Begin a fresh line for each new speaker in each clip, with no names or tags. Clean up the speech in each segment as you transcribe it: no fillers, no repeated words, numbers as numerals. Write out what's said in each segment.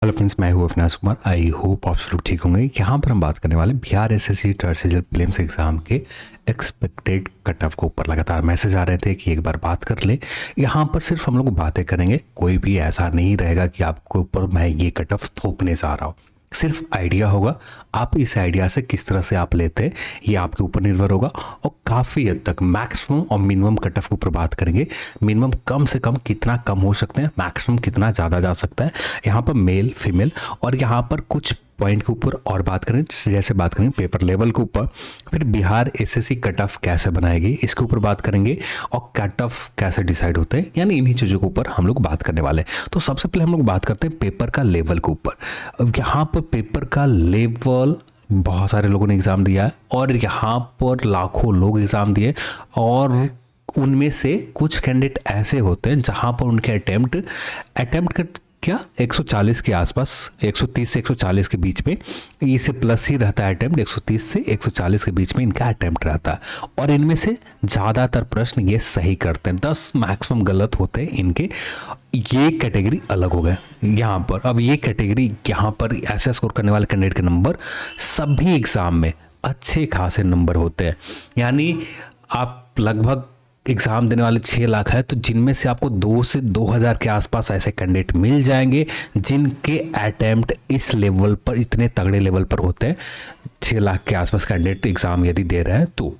Hello friends, मैं हूँ Avinash Kumar. I hope आप सब लोग ठीक होंगे। यहाँ पर हम बात करने वाले बिहार एसएससी टर्सियल प्रीलिम्स एग्जाम के एक्सपेक्टेड कट ऑफ के ऊपर लगातार मैसेज आ रहे थे कि एक बार बात कर ले। यहाँ पर सिर्फ हम लोग बातें करेंगे, कोई भी ऐसा नहीं रहेगा कि आपके ऊपर मैं ये कट ऑफ थोपने जा रहा हूँ। सिर्फ आइडिया होगा, आप इस आइडिया से किस तरह से आप लेते हैं ये आपके ऊपर निर्भर होगा। और काफ़ी हद तक मैक्सिमम और मिनिमम कट ऑफ के ऊपर बात करेंगे। मिनिमम कम से कम कितना कम हो सकते हैं, मैक्सिमम कितना ज़्यादा जा सकता है, यहाँ पर मेल फीमेल। और यहाँ पर कुछ पॉइंट के ऊपर और बात करें, जैसे बात करें पेपर लेवल के ऊपर, फिर बिहार एसएससी कट ऑफ कैसे बनाएगी इसके ऊपर बात करेंगे, और कट ऑफ कैसे डिसाइड होते हैं, यानी इन्हीं चीज़ों के ऊपर हम लोग बात करने वाले हैं। तो सबसे पहले हम लोग बात करते हैं पेपर का लेवल के ऊपर। अब यहाँ पर पेपर का लेवल बहुत सारे लोगों ने एग्ज़ाम दिया है, और यहाँ पर लाखों लोग एग्ज़ाम दिए, और उनमें से कुछ कैंडिडेट ऐसे होते हैं जहाँ पर उनके अटेम्प्ट क्या 140 के आसपास, 130 से 140 के बीच में, इसे प्लस ही रहता है अटेम्प्ट, 130 से 140 के बीच में इनका अटेम्प्ट रहता है। और इनमें से ज़्यादातर प्रश्न ये सही करते हैं, 10 मैक्सिमम गलत होते हैं इनके। ये कैटेगरी अलग हो गए यहाँ पर। अब ये कैटेगरी यहाँ पर ऐसे स्कोर करने वाले कैंडिडेट के नंबर सभी एग्ज़ाम में अच्छे खासे नंबर होते हैं। यानी आप लगभग एग्ज़ाम देने वाले 6 लाख है, तो जिनमें से आपको 2 से 2000 के आसपास ऐसे कैंडिडेट मिल जाएंगे जिनके अटेम्प्ट इस लेवल पर, इतने तगड़े लेवल पर होते हैं। 6 लाख के आसपास कैंडिडेट एग्ज़ाम यदि दे रहे हैं, तो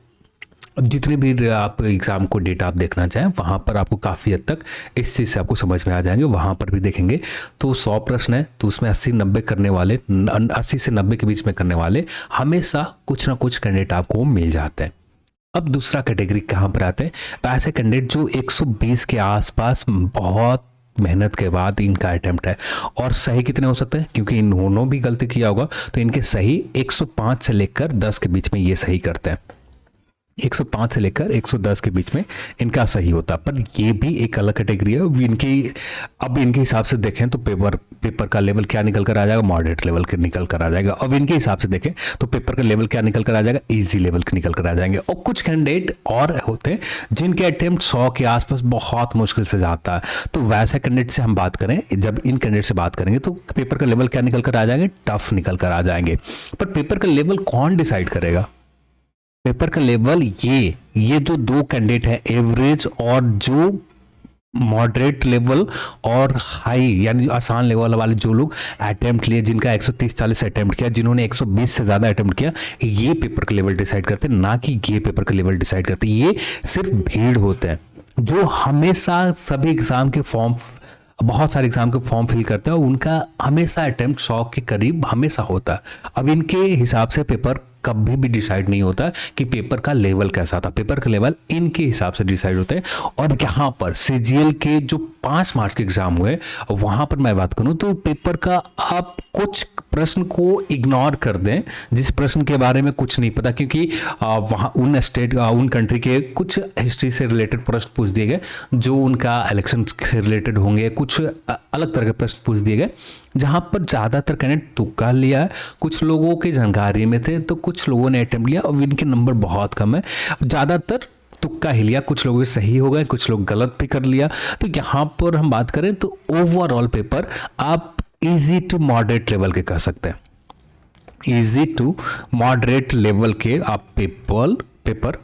जितने भी आप एग्ज़ाम को डेटा आप देखना चाहें वहाँ पर आपको काफ़ी हद तक इस चीज़ से आपको समझ में आ जाएंगे। वहाँ पर भी देखेंगे तो 100 प्रश्न है, तो उसमें 80-90 करने वाले, 80 से 90 के बीच में करने वाले हमेशा कुछ ना कुछ कैंडिडेट आपको मिल जाते हैं। अब दूसरा कैटेगरी कहाँ पर आते हैं, तो ऐसे कैंडिडेट जो 120 के आसपास बहुत मेहनत के बाद इनका अटेम्प्ट है। और सही कितने हो सकते हैं, क्योंकि इन्होंने भी गलती किया होगा, तो इनके सही 105 से लेकर 10 के बीच में ये सही करते हैं। 105 से लेकर 110 के बीच में इनका सही होता है। पर ये भी एक अलग कैटेगरी है। अब इनके हिसाब से देखें तो पेपर का लेवल क्या निकल कर आ जाएगा, मॉडरेट लेवल के निकल कर आ जाएगा। अब इनके हिसाब से देखें तो पेपर का लेवल क्या निकल कर आ जाएगा, इजी लेवल के निकल कर आ जाएंगे। और कुछ कैंडिडेट और होते हैं जिनके अटेम्प्ट 100 के आसपास बहुत मुश्किल से जाता है। तो वैसे कैंडिडेट से हम बात करें, जब इन कैंडिडेट से बात करेंगे तो पेपर का लेवल क्या निकल कर आ जाएंगे, टफ निकल कर आ जाएंगे। पर पेपर का लेवल कौन डिसाइड करेगा, पेपर का लेवल ये जो 2 कैंडिडेट है, एवरेज और जो मॉडरेट लेवल और हाई यानी आसान लेवल वाले जो लोग अटेम्प्ट लिए, जिनका 130-40 अटेम्प्ट किया, जिन्होंने 120 से ज़्यादा अटेम्प्ट किया, ये पेपर का लेवल डिसाइड करते हैं, ना कि ये पेपर का लेवल डिसाइड करते। ये सिर्फ भीड़ होते हैं जो हमेशा सभी एग्ज़ाम के फॉर्म, बहुत सारे एग्जाम के फॉर्म फिल करते हैं, और उनका हमेशा अटेम्प्ट 100 के करीब हमेशा होता है। अब इनके हिसाब से पेपर कभी भी डिसाइड नहीं होता कि पेपर का लेवल कैसा था। पेपर का लेवल इनके हिसाब से डिसाइड होते हैं। और यहाँ पर सीजीएल के जो 5 मार्च के एग्जाम हुए, वहाँ पर मैं बात करूँ तो पेपर का आप कुछ प्रश्न को इग्नोर कर दें जिस प्रश्न के बारे में कुछ नहीं पता, क्योंकि वहाँ उन कंट्री के कुछ हिस्ट्री से रिलेटेड प्रश्न पूछ दिए गए, जो उनका इलेक्शन से रिलेटेड होंगे, कुछ अलग तरह के प्रश्न पूछ दिए गए, जहाँ पर ज़्यादातर कैंडिडेट तुक्का लिया है। कुछ लोगों की जानकारी में थे तो कुछ लोगों ने अटेम्प्ट लिया, और इनके नंबर बहुत कम है। ज़्यादातर तुक्का ही लिया, कुछ लोगों के सही हो गए, कुछ लोग गलत भी कर लिया। तो यहाँ पर हम बात करें तो ओवरऑल पेपर आप इजी टू मॉडरेट लेवल के कह सकते हैं। इजी टू मॉडरेट लेवल के आप पेपर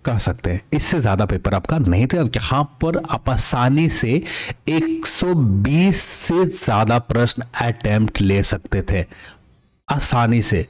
कह सकते हैं। इससे ज़्यादा पेपर आपका नहीं थे। अब यहाँ पर आप आसानी से 120 से ज़्यादा प्रश्न अटेम्प्ट ले सकते थे, आसानी से।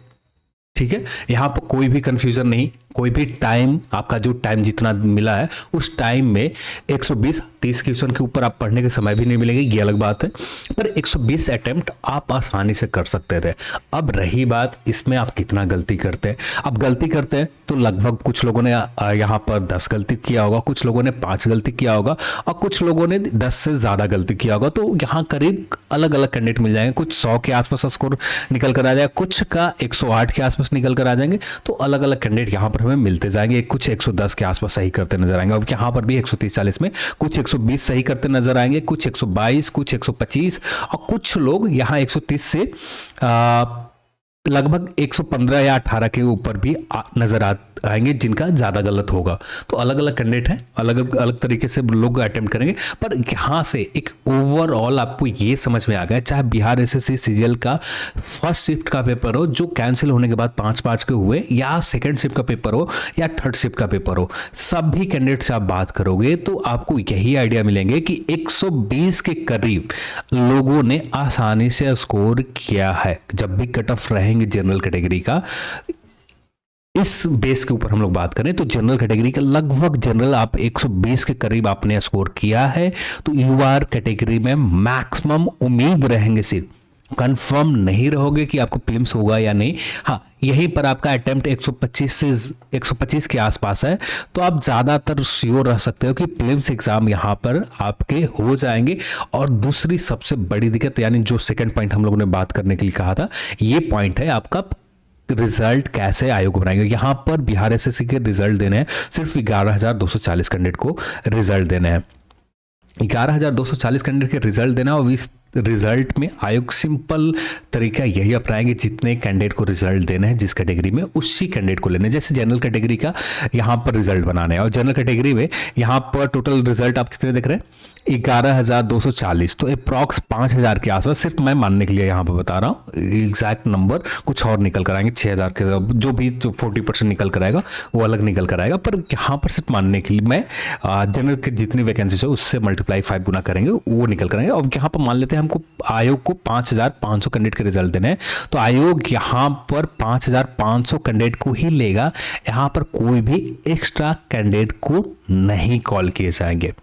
ठीक है, यहाँ पर कोई भी कंफ्यूजन नहीं, कोई भी टाइम, आपका जो टाइम जितना मिला है उस टाइम में 120-30 क्वेश्चन के ऊपर आप पढ़ने के समय भी नहीं मिलेंगे, ये अलग बात है। पर 120 अटेम्प्ट आप आसानी से कर सकते थे। अब रही बात इसमें आप कितना गलती करते हैं। अब गलती करते हैं तो लगभग कुछ लोगों ने यहाँ पर 10 गलती किया होगा, कुछ लोगों ने 5 गलती किया होगा, और कुछ लोगों ने 10 से ज़्यादा गलती किया होगा। तो यहाँ करीब अलग अलग कैंडिडेट मिल जाएंगे। कुछ 100 के आसपास स्कोर निकल कर आ जाएगा, कुछ का 108 के आसपास निकल कर आ जाएंगे। तो अलग अलग कैंडिडेट यहाँ पर हमें मिलते जाएंगे। कुछ 110 के आसपास सही करते नजर आएंगे। अब यहाँ पर भी 130-40 में कुछ 120 सही करते नजर आएंगे, कुछ 122, कुछ 125, और कुछ लोग यहाँ 130 से लगभग 115 या 18 के ऊपर भी नजर आएंगे जिनका ज़्यादा गलत होगा। तो अलग अलग कैंडिडेट हैं, अलग अलग तरीके से लोग अटेम्प्ट करेंगे, पर यहाँ से एक ओवरऑल आपको ये समझ में आ गया, चाहे बिहार एसएससी सीजीएल का फर्स्ट शिफ्ट का पेपर हो जो कैंसिल होने के बाद 5-5 के हुए, या सेकेंड शिफ्ट का पेपर हो या थर्ड शिफ्ट का पेपर हो, सभी कैंडिडेट से आप बात करोगे तो आपको यही आइडिया मिलेंगे कि 120 के करीब लोगों ने आसानी से स्कोर किया है। जब भी कट ऑफ रहेंगे जनरल कैटेगरी का, इस बेस के ऊपर हम लोग बात करें तो जनरल कैटेगरी का लगभग जनरल आप 120 के करीब आपने स्कोर किया है, तो यूआर कैटेगरी में मैक्सिमम उम्मीद रहेंगे, सिर्फ कंफर्म नहीं रहोगे कि आपको प्रीलिम्स होगा या नहीं। हाँ, यहीं पर आपका अटेम्प्ट 125 के आसपास है, तो आप ज़्यादातर श्योर रह सकते हो कि प्रीलिम्स एग्जाम यहाँ पर आपके हो जाएंगे। और दूसरी सबसे बड़ी दिक्कत, यानी जो सेकंड पॉइंट हम लोगों ने बात करने के लिए कहा था, ये पॉइंट है आपका रिजल्ट कैसे आयोग बनाएंगे। यहाँ पर बिहार एसएससी के रिजल्ट देने हैं, सिर्फ 11,240 कैंडिडेट को रिजल्ट देने हैं। 11,240 कैंडिडेट के रिजल्ट देना, और इस रिजल्ट में आयोग सिंपल तरीका यही अपनाएंगे, जितने कैंडिडेट को रिजल्ट देना है जिस कैटेगरी में, उसी कैंडिडेट को लेने। जैसे जनरल कैटेगरी का यहाँ पर रिजल्ट बनाना है, और जनरल कैटेगरी में यहाँ पर टोटल रिजल्ट आप कितने देख रहे हैं, 11,240, तो अप्रॉक्स 5,000 के आसपास, सिर्फ मैं मानने के लिए यहाँ पर बता रहा हूँ, एग्जैक्ट नंबर कुछ और निकल कर आएंगे, 6,000 के जो भी 40% निकल कर आएगा वो अलग निकल कर आएगा, पर यहाँ पर सिर्फ मानने के लिए मैं जनरल की जितनी वैकेंसी है उससे मल्टीप्लाई 5 गुना करेंगे, वो निकल कर आएंगे। और यहाँ पर मान लेते हैं हमको आयोग को 5,500 कैंडिडेट के रिजल्ट देने हैं, तो आयोग यहाँ पर 5,500 कैंडिडेट को ही लेगा, यहाँ पर कोई भी एक्स्ट्रा कैंडिडेट को नहीं कॉल किए जाएंगे,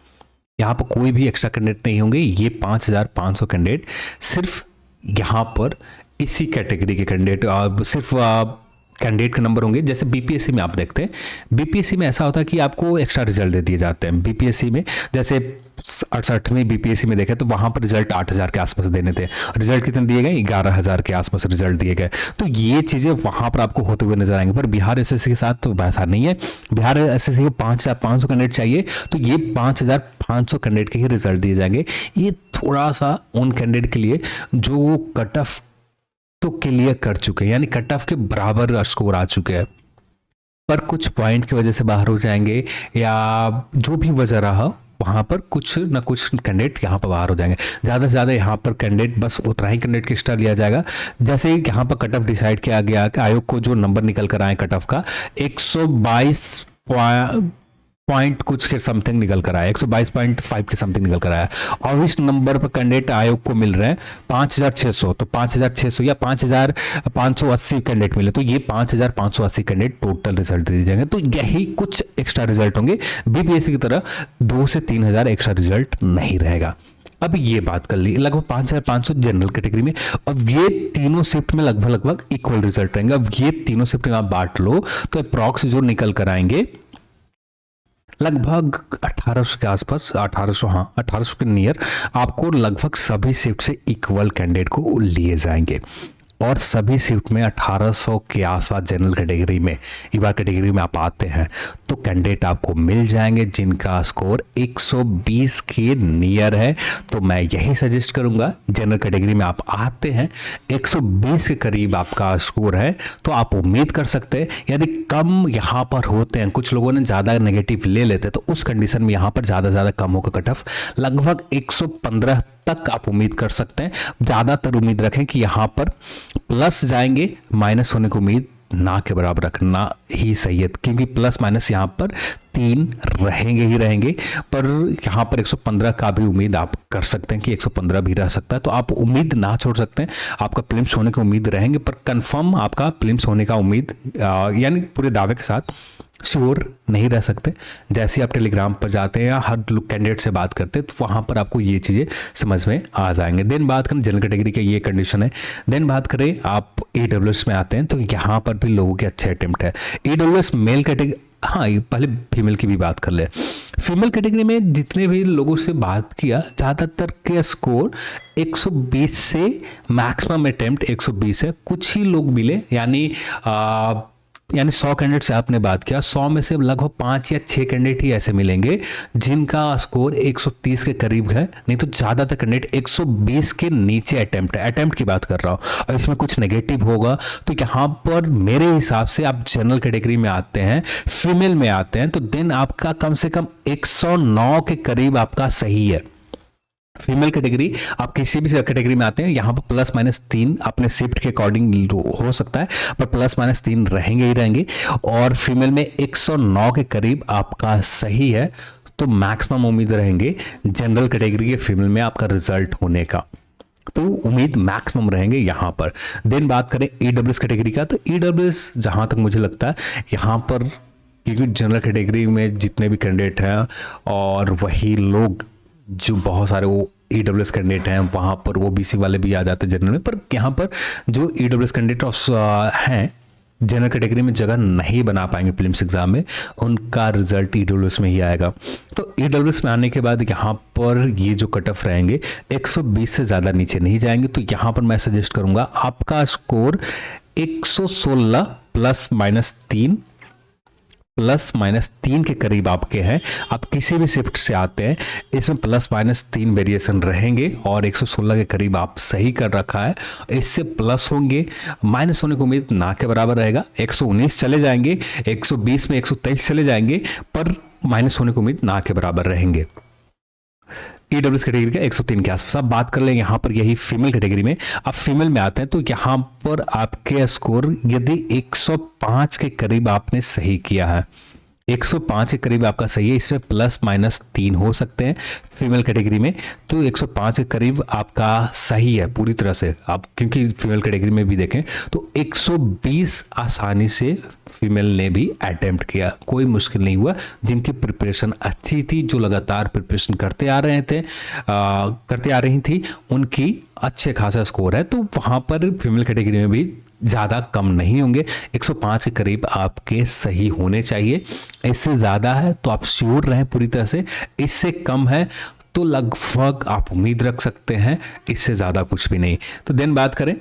यहाँ पर कोई भी एक्स्ट्रा कैंडिडेट नहीं होंगे। ये 5,500 कैंडिडेट सिर्फ यहाँ पर इसी कैटेगरी के कैंडिडेट, सिर्फ कैंडिडेट के नंबर होंगे। जैसे बीपीएससी में आप देखते हैं, बीपीएससी में ऐसा होता है कि आपको एक्स्ट्रा रिजल्ट दे दिए जाते हैं। बीपीएससी में जैसे 68वीं बीपीएससी में देखें तो वहां पर रिजल्ट 8,000 के आसपास देने थे, रिजल्ट कितने दिए गए, 11,000 के आसपास रिजल्ट दिए गए। तो ये चीज़ें वहां पर आपको होते हुए नजर आएंगे, पर बिहार एसएससी के साथ तो वैसा नहीं है। बिहार एसएससी को 5,500 कैंडिडेट चाहिए, तो ये 5,500 कैंडिडेट के ही रिजल्ट दिए जाएंगे। ये थोड़ा सा उन कैंडिडेट के लिए जो कट ऑफ तो क्लियर कर चुके हैं, यानी कट ऑफ के बराबर स्कोर आ चुके हैं, पर कुछ पॉइंट की वजह से बाहर हो जाएंगे, या जो भी वजह रहा वहाँ पर कुछ ना कुछ कैंडिडेट यहाँ पर बाहर हो जाएंगे। ज़्यादा से ज़्यादा यहाँ पर कैंडिडेट बस उतना ही कैंडिडेट के एक्स्ट्रा लिया जाएगा। जैसे यहाँ पर कट ऑफ डिसाइड किया गया कि आयोग को जो नंबर निकल कर आए कट ऑफ का 122 पॉइंट कुछ के समथिंग निकल कर आया, 122.5 के समथिंग निकल कर आया, और इस नंबर पर कैंडिडेट आयोग को मिल रहे हैं 5,600, तो 5,600 या 5,580 कैंडिडेट मिले, तो ये 5,580 कैंडिडेट टोटल रिजल्ट दिए जाएंगे। तो यही कुछ एक्स्ट्रा रिजल्ट होंगे, बीपीएससी की तरह 2 से 3,000 एक्स्ट्रा रिजल्ट नहीं रहेगा। अब ये बात कर ली, लगभग 5,500 जनरल कैटेगरी में, अब ये तीनों शिफ्ट में लगभग इक्वल रिजल्ट रहेंगे। अब ये तीनों शिफ्ट में आप बांट लो तो अप्रॉक्स जो निकल कर आएंगे लगभग 1,800 के आसपास, 1,800, हाँ 1,800 के नियर आपको लगभग सभी शिफ्ट से इक्वल कैंडिडेट को लिए जाएंगे, और सभी शिफ्ट में 1,800 के आसपास जनरल कैटेगरी में, युवा कैटेगरी में आप आते हैं तो कैंडिडेट आपको मिल जाएंगे जिनका स्कोर 120 के नियर है। तो मैं यही सजेस्ट करूंगा, जनरल कैटेगरी में आप आते हैं 120 के करीब आपका स्कोर है तो आप उम्मीद कर सकते हैं। यदि कम यहाँ पर होते हैं, कुछ लोगों ने ज़्यादा नेगेटिव ले लेते हैं, तो उस कंडीशन में यहाँ पर ज़्यादा कम होगा कट ऑफ, लगभग 115 तक आप उम्मीद कर सकते हैं। ज़्यादातर उम्मीद रखें कि यहाँ पर प्लस जाएंगे, माइनस होने की उम्मीद ना के बराबर रखना ही सही है, क्योंकि प्लस माइनस यहाँ पर 3 रहेंगे ही रहेंगे, पर यहाँ पर 115 का भी उम्मीद आप कर सकते हैं कि 115 भी रह सकता है, तो आप उम्मीद ना छोड़ सकते हैं। आपका प्रीलिम्स होने की उम्मीद रहेंगे, पर कंफर्म आपका प्रीलिम्स होने का उम्मीद यानी पूरे दावे के साथ श्योर नहीं रह सकते। जैसे आप टेलीग्राम पर जाते हैं या हर कैंडिडेट से बात करते हैं तो वहाँ पर आपको ये चीज़ें समझ में आ जाएंगे। देन बात करें जनरल कैटेगरी का ये कंडीशन है। देन बात करें आप ईडब्ल्यूएस में आते हैं तो यहाँ पर भी लोगों के अच्छे अटेम्प्ट है। ईडब्ल्यूएस मेल कैटेगरी, हाँ पहले फीमेल की भी बात कर ले। फीमेल कैटेगरी में जितने भी लोगों से बात किया, ज़्यादातर के स्कोर 120 से मैक्सिमम अटेम्प्ट 120 है। कुछ ही लोग मिले, यानी यानी 100 कैंडिडेट से आपने बात किया, 100 में से लगभग 5 या 6 कैंडिडेट ही ऐसे मिलेंगे जिनका स्कोर 130 के करीब है, नहीं तो ज़्यादातर कैंडिडेट 120 के नीचे अटेम्प्ट है, अटेम्प्ट की बात कर रहा हूँ, और इसमें कुछ नेगेटिव होगा। तो यहाँ पर मेरे हिसाब से आप जनरल कैटेगरी में आते हैं, फीमेल में आते हैं, तो देन आपका कम से कम 109 के करीब आपका सही है। फीमेल कैटेगरी आप किसी भी कैटेगरी में आते हैं, यहाँ पर ±3 अपने शिफ्ट के अकॉर्डिंग हो सकता है, पर ±3 रहेंगे ही रहेंगे। और फीमेल में 109 के करीब आपका सही है, तो मैक्सिमम उम्मीद रहेंगे जनरल कैटेगरी के फीमेल में आपका रिजल्ट होने का, तो उम्मीद मैक्सिमम रहेंगे यहाँ पर। देन बात करें ईडब्ल्यूएस कैटेगरी का, तो ईडब्ल्यूएस जहाँ तक मुझे लगता है यहाँ पर, क्योंकि जनरल कैटेगरी में जितने भी कैंडिडेट हैं और वही लोग जो बहुत सारे वो ईडब्ल्यूएस कैंडिडेट हैं, वहाँ पर वो बीसी वाले भी आ जाते हैं जनरल में, पर यहाँ पर जो ईडब्ल्यूएस कैंडिडेट हैं जनरल कैटेगरी में जगह नहीं बना पाएंगे प्रीलिम्स एग्जाम में, उनका रिजल्ट ईडब्ल्यूएस में ही आएगा। तो ईडब्ल्यूएस में आने के बाद यहाँ पर ये जो कट ऑफ रहेंगे 120 से ज़्यादा नीचे नहीं जाएंगे। तो यहाँ पर मैं सजेस्ट करूँगा आपका स्कोर 116 ±3 के करीब आपके हैं। आप किसी भी शिफ्ट से आते हैं, इसमें ±3 वेरिएशन रहेंगे और 116 के करीब आप सही कर रखा है। इससे प्लस होंगे, माइनस होने की उम्मीद ना के बराबर रहेगा। 119 चले जाएंगे, 120 में 123 चले जाएंगे, पर माइनस होने की उम्मीद ना के बराबर रहेंगे। ईडब्ल्यूएस कैटेगरी का 103 के आसपास। आप बात कर लेंगे यहाँ पर यही फीमेल कैटेगरी में। अब फीमेल में आते हैं तो यहाँ पर आपके स्कोर यदि 105 के करीब आपने सही किया है, 105 के करीब आपका सही है, इसमें ±3 हो सकते हैं फीमेल कैटेगरी में, तो 105 के करीब आपका सही है पूरी तरह से। आप क्योंकि फीमेल कैटेगरी में भी देखें तो 120 आसानी से फीमेल ने भी अटेम्प्ट किया, कोई मुश्किल नहीं हुआ। जिनकी प्रिपरेशन अच्छी थी, जो लगातार प्रिपरेशन करते आ रही थी, उनकी अच्छे खासा स्कोर है, तो वहाँ पर फीमेल कैटेगरी में भी ज़्यादा कम नहीं होंगे। 105 के करीब आपके सही होने चाहिए। इससे ज़्यादा है तो आप श्योर रहें पूरी तरह से, इससे कम है तो लगभग आप उम्मीद रख सकते हैं, इससे ज़्यादा कुछ भी नहीं। तो देन बात करें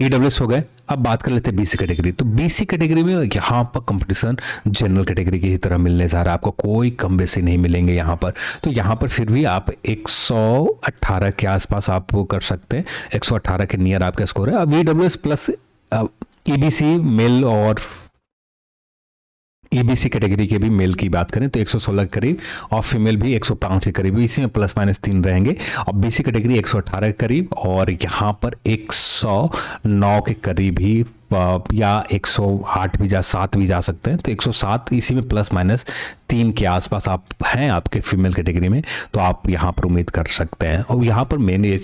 ईडब्ल्यूएस हो गए, अब बात कर लेते हैं बीसी कैटेगरी। तो बीसी कैटेगरी में यहाँ पर कंपटीशन जनरल कैटेगरी की ही तरह मिलने जा रहा है, आपको कोई कम बेसी नहीं मिलेंगे यहाँ पर। तो यहाँ पर फिर भी आप 118 के आसपास आप वो कर सकते हैं, 118 के नियर आपका स्कोर है। अब ईडब्ल्यूएस प्लस ईबीसी मेल और ईबीसी कैटेगरी के भी मेल की बात करें तो 116 के करीब और फीमेल भी 105 के करीब, इसी में ±3 रहेंगे। और बीसी कैटेगरी 118 के करीब और यहाँ पर 109 के करीब ही या 108 भी 7 भी जा सकते हैं, तो 107 इसी में ±3 के आसपास आप हैं आपके फीमेल कैटेगरी में, तो आप यहाँ पर उम्मीद कर सकते हैं। और यहाँ पर मेन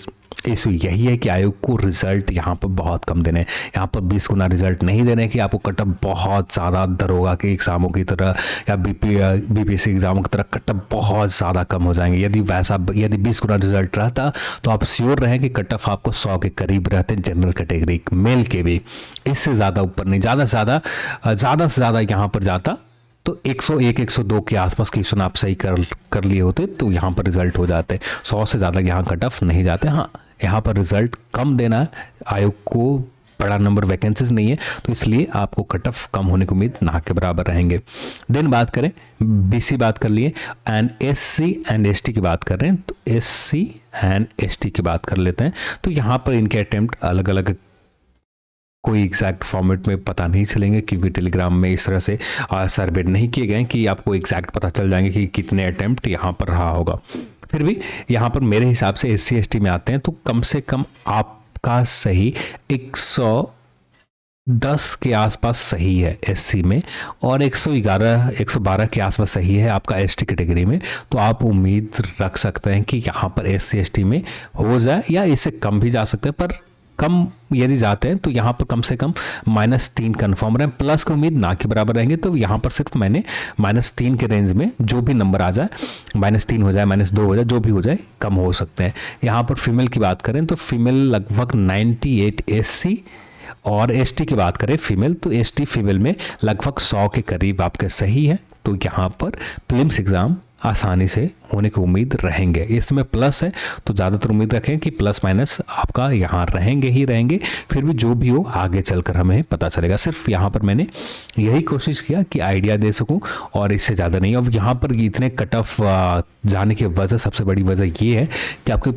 इशू यही है कि आयोग को रिजल्ट यहाँ पर बहुत कम देने, यहाँ पर 20 गुना रिजल्ट नहीं देने कि आपको कटअप बहुत ज़्यादा दरोगा के एग्जामों की तरह या बीपीएससी एग्जामों की तरह कटअप बहुत ज़्यादा कम हो जाएंगे। यदि 20 गुना रिजल्ट रहता तो आप श्योर रहें कि कटअप आपको 100 के करीब रहते जनरल कैटेगरी मेल के भी, इससे ज़्यादा ऊपर नहीं। ज़्यादा से ज़्यादा यहाँ पर जाता तो 101 102 के आसपास क्वेश्चन आप सही कर लिए होते तो यहाँ पर रिजल्ट हो जाते। 100 से ज़्यादा यहाँ कट ऑफ नहीं जाते। हाँ, यहाँ पर रिजल्ट कम देना है, आयोग को बड़ा नंबर वैकेंसीज नहीं है, तो इसलिए आपको कट ऑफ कम होने की उम्मीद ना के बराबर रहेंगे। देन बात करें बीसी बात कर लिए एंड एससी एंड एसटी की बात कर रहे हैं, तो एससी एंड एसटी की बात कर लेते हैं। तो यहाँ पर इनके अटेम्प्ट अलग अलग, कोई एग्जैक्ट फॉर्मेट में पता नहीं चलेंगे क्योंकि टेलीग्राम में इस तरह से सर्वे नहीं किए गए कि आपको एग्जैक्ट पता चल जाएंगे कि कितने अटेम्प्ट यहाँ पर रहा होगा। फिर भी यहाँ पर मेरे हिसाब से एससी एसटी में आते हैं तो कम से कम आपका सही 110 के आसपास सही है एससी में और 112 के आसपास सही है आपका एसटी कैटेगरी में। तो आप उम्मीद रख सकते हैं कि यहाँ पर एससी एसटी में हो जाए या इससे कम भी जा सकते हैं, पर कम यदि जाते हैं तो यहाँ पर कम से कम -3 कन्फर्म रहे, प्लस की उम्मीद ना के बराबर रहेंगे। तो यहाँ पर सिर्फ मैंने -3 के रेंज में जो भी नंबर आ जाए, -3 हो जाए, -2 हो जाए, जो भी हो जाए, कम हो सकते हैं। यहाँ पर फीमेल की बात करें तो फीमेल लगभग 98 एससी और एसटी की बात करें फीमेल तो एसटी फीमेल में लगभग 100 के करीब आपके सही है। तो यहाँ पर प्रीलिम्स एग्जाम आसानी से होने की उम्मीद रहेंगे। इसमें प्लस है तो ज़्यादातर उम्मीद रखें कि प्लस माइनस आपका यहाँ रहेंगे ही रहेंगे, फिर भी जो भी हो आगे चलकर हमें पता चलेगा। सिर्फ यहाँ पर मैंने यही कोशिश किया कि आइडिया दे सकूं और इससे ज़्यादा नहीं। अब यहाँ पर इतने कट ऑफ जाने की वजह, सबसे बड़ी वजह ये है कि आपके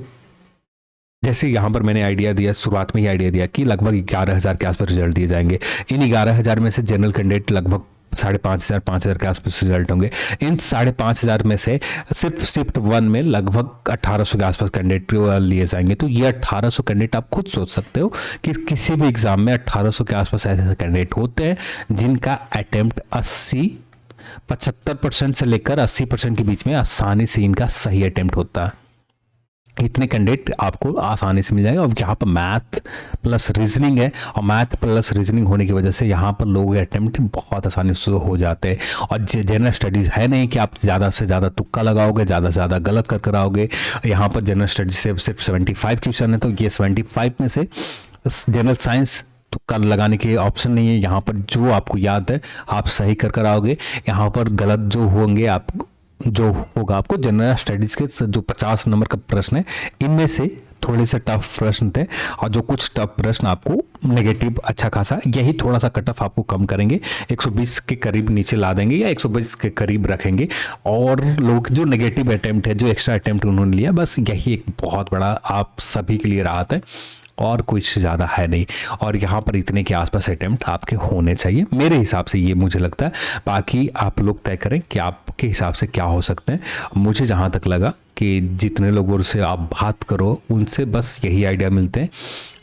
जैसे यहाँ पर मैंने आइडिया दिया, शुरुआत में ही आइडिया दिया कि लगभग 11,000 के आसपास रिजल्ट दिए जाएंगे। इन 11,000 में से जनरल कैंडिडेट लगभग 5,500 5,000 के आसपास रिजल्ट होंगे। इन 5,500 में से सिर्फ शिफ्ट 1 में लगभग 1,800 के आसपास कैंडिडेट लिए जाएंगे। तो ये 1,800 कैंडिडेट आप खुद सोच सकते हो कि किसी भी एग्जाम में 1,800 के आसपास ऐसे कैंडिडेट होते हैं जिनका अटेम्प्ट 75% से लेकर 80% के बीच में आसानी से इनका सही अटेम्प्ट होता है। इतने कैंडिडेट आपको आसानी से मिल जाएगा। और यहाँ पर मैथ प्लस रीजनिंग है, और मैथ प्लस रीजनिंग होने की वजह से यहाँ पर लोगों के अटेम्प्ट बहुत आसानी से हो जाते हैं। और जनरल स्टडीज़ है नहीं कि आप ज़्यादा से ज़्यादा तुक्का लगाओगे, ज़्यादा से ज़्यादा गलत कर कर आओगे। यहाँ पर जनरल स्टडीज से सिर्फ 75 क्वेश्चन है, तो ये 75 में से जनरल साइंस तुक्का लगाने के ऑप्शन नहीं है। यहाँ पर जो आपको याद है आप सही कर कर आओगे। यहाँ पर गलत जो होंगे आप जो होगा आपको जनरल स्टडीज़ के जो 50 नंबर का प्रश्न है, इनमें से थोड़े से टफ प्रश्न थे, और जो कुछ टफ प्रश्न आपको नेगेटिव अच्छा खासा, यही थोड़ा सा कट ऑफ आपको कम करेंगे, 120 के करीब नीचे ला देंगे या 120 के करीब रखेंगे। और लोग जो नेगेटिव अटेम्प्ट है, जो एक्स्ट्रा अटेम्प्ट उन्होंने लिया, बस यही एक बहुत बड़ा आप सभी के लिए राहत है, और कुछ ज़्यादा है नहीं। और यहाँ पर इतने के आसपास अटेम्प्ट आपके होने चाहिए मेरे हिसाब से, ये मुझे लगता है। बाकी आप लोग तय करें कि आपके हिसाब से क्या हो सकते हैं। मुझे जहाँ तक लगा कि जितने लोगों से आप बात करो उनसे बस यही आइडिया मिलते हैं,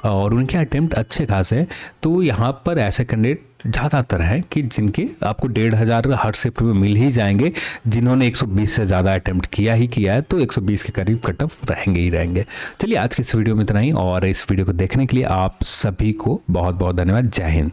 और उनके अटेम्प्ट अच्छे खासे हैं। तो यहाँ पर ऐसे कैंडिडेट ज़्यादातर हैं कि जिनके आपको 1,500 हर शिफ्ट में मिल ही जाएंगे। जिन्होंने 120 से ज़्यादा अटेम्प्ट किया है, तो 120 के करीब कट ऑफ रहेंगे ही रहेंगे। चलिए आज की इस वीडियो में इतना ही, और इस वीडियो को देखने के लिए आप सभी को बहुत बहुत धन्यवाद। जय हिंद।